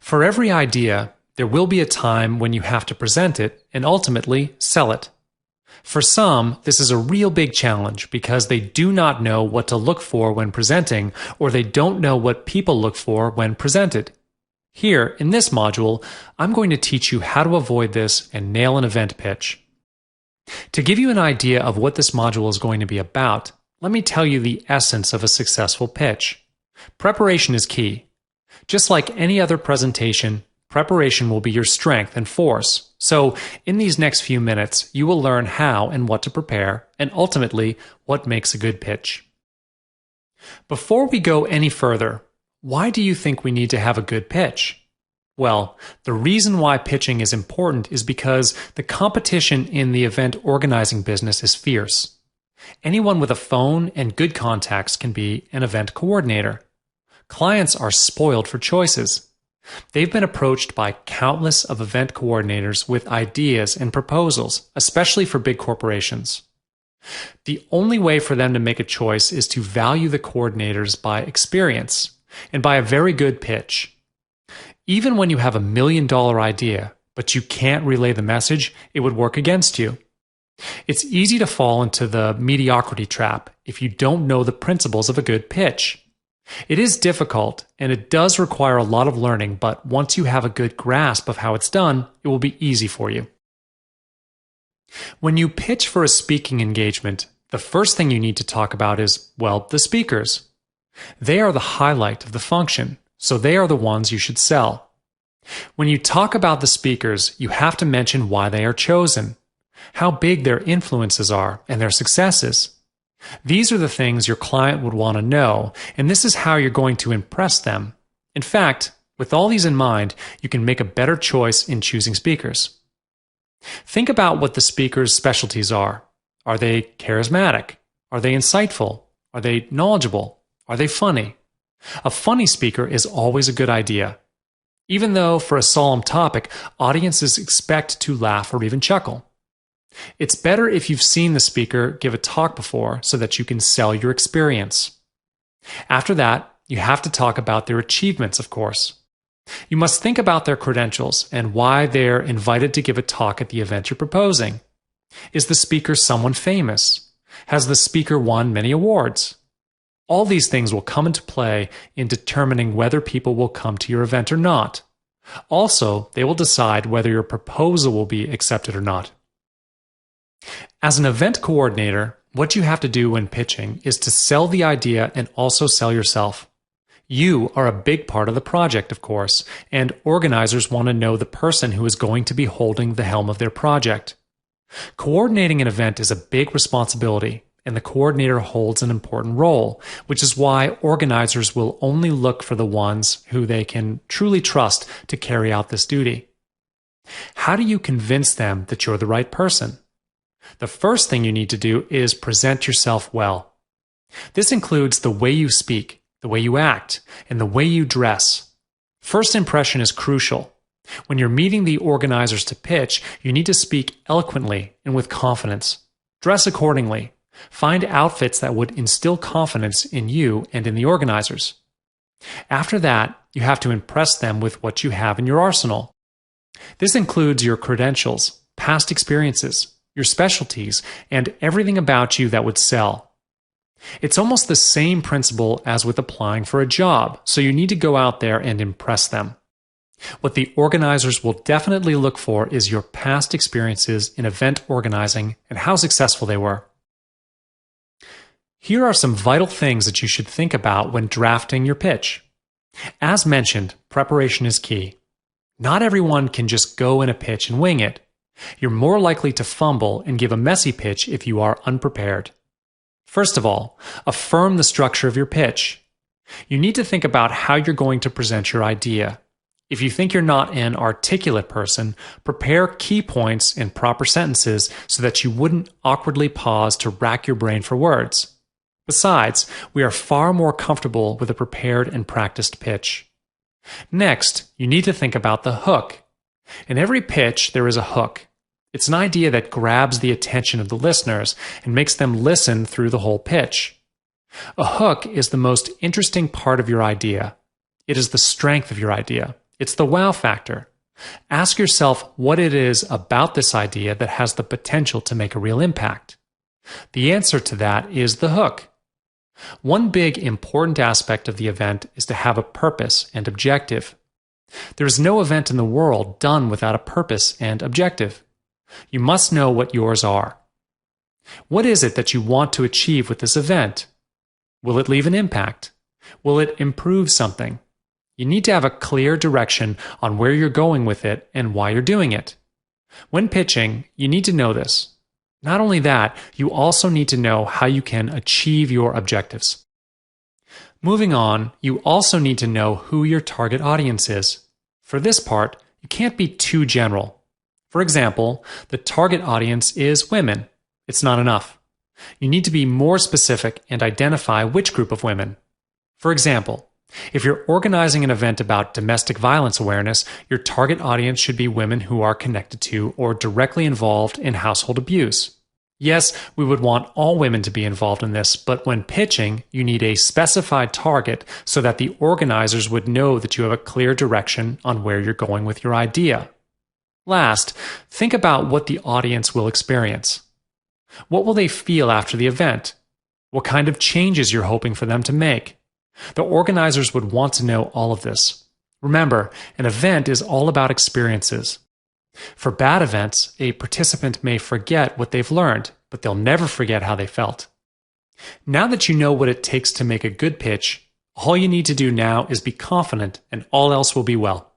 For every idea, there will be a time when you have to present it and ultimately sell it. For some, this is a real big challenge because they do not know what to look for when presenting, or they don't know what people look for when presented. Here, in this module, I'm going to teach you how to avoid this and nail an event pitch. To give you an idea of what this module is going to be about, let me tell you the essence of a successful pitch. Preparation is key. Just like any other presentation, preparation will be your strength and force. So, in these next few minutes, you will learn how and what to prepare, and ultimately, what makes a good pitch. Before we go any further, why do you think we need to have a good pitch? Well, the reason why pitching is important is because the competition in the event organizing business is fierce. Anyone with a phone and good contacts can be an event coordinator. Clients are spoiled for choices. They've been approached by countless of event coordinators with ideas and proposals, especially for big corporations. The only way for them to make a choice is to value the coordinators by experience and by a very good pitch. Even when you have $1 million idea, but you can't relay the message, it would work against you. It's easy to fall into the mediocrity trap if you don't know the principles of a good pitch. It is difficult, and it does require a lot of learning, but once you have a good grasp of how it's done, it will be easy for you. When you pitch for a speaking engagement, the first thing you need to talk about is, well, the speakers. They are the highlight of the function, so they are the ones you should sell. When you talk about the speakers, you have to mention why they are chosen, how big their influences are, and their successes. These are the things your client would want to know, and this is how you're going to impress them. In fact, with all these in mind, you can make a better choice in choosing speakers. Think about what the speaker's specialties are. Are they charismatic? Are they insightful? Are they knowledgeable? Are they funny? A funny speaker is always a good idea. Even though for a solemn topic, audiences expect to laugh or even chuckle. It's better if you've seen the speaker give a talk before so that you can sell your experience. After that, you have to talk about their achievements, of course. You must think about their credentials and why they're invited to give a talk at the event you're proposing. Is the speaker someone famous? Has the speaker won many awards? All these things will come into play in determining whether people will come to your event or not. Also, they will decide whether your proposal will be accepted or not. As an event coordinator, what you have to do when pitching is to sell the idea and also sell yourself. You are a big part of the project, of course, and organizers want to know the person who is going to be holding the helm of their project. Coordinating an event is a big responsibility, and the coordinator holds an important role, which is why organizers will only look for the ones who they can truly trust to carry out this duty. How do you convince them that you're the right person? The first thing you need to do is present yourself well. This includes the way you speak, the way you act, and the way you dress. First impression is crucial. When you're meeting the organizers to pitch, you need to speak eloquently and with confidence. Dress accordingly. Find outfits that would instill confidence in you and in the organizers. After that, you have to impress them with what you have in your arsenal. This includes your credentials, past experiences, your specialties, and everything about you that would sell. It's almost the same principle as with applying for a job, so you need to go out there and impress them. What the organizers will definitely look for is your past experiences in event organizing and how successful they were. Here are some vital things that you should think about when drafting your pitch. As mentioned, preparation is key. Not everyone can just go in a pitch and wing it. You're more likely to fumble and give a messy pitch if you are unprepared. First of all, affirm the structure of your pitch. You need to think about how you're going to present your idea. If you think you're not an articulate person, prepare key points in proper sentences so that you wouldn't awkwardly pause to rack your brain for words. Besides, we are far more comfortable with a prepared and practiced pitch. Next, you need to think about the hook. In every pitch, there is a hook. It's an idea that grabs the attention of the listeners and makes them listen through the whole pitch. A hook is the most interesting part of your idea. It is the strength of your idea. It's the wow factor. Ask yourself what it is about this idea that has the potential to make a real impact. The answer to that is the hook. One big important aspect of the event is to have a purpose and objective. There is no event in the world done without a purpose and objective. You must know what yours are. What is it that you want to achieve with this event? Will it leave an impact? Will it improve something? You need to have a clear direction on where you're going with it and why you're doing it. When pitching, you need to know this. Not only that, you also need to know how you can achieve your objectives. Moving on, you also need to know who your target audience is. For this part, you can't be too general. For example, the target audience is women. It's not enough. You need to be more specific and identify which group of women. For example, if you're organizing an event about domestic violence awareness, your target audience should be women who are connected to or directly involved in household abuse. Yes, we would want all women to be involved in this, but when pitching, you need a specified target so that the organizers would know that you have a clear direction on where you're going with your idea. Last, think about what the audience will experience. What will they feel after the event? What kind of changes you're hoping for them to make? The organizers would want to know all of this. Remember, an event is all about experiences. For bad events, a participant may forget what they've learned, but they'll never forget how they felt. Now that you know what it takes to make a good pitch, all you need to do now is be confident and all else will be well.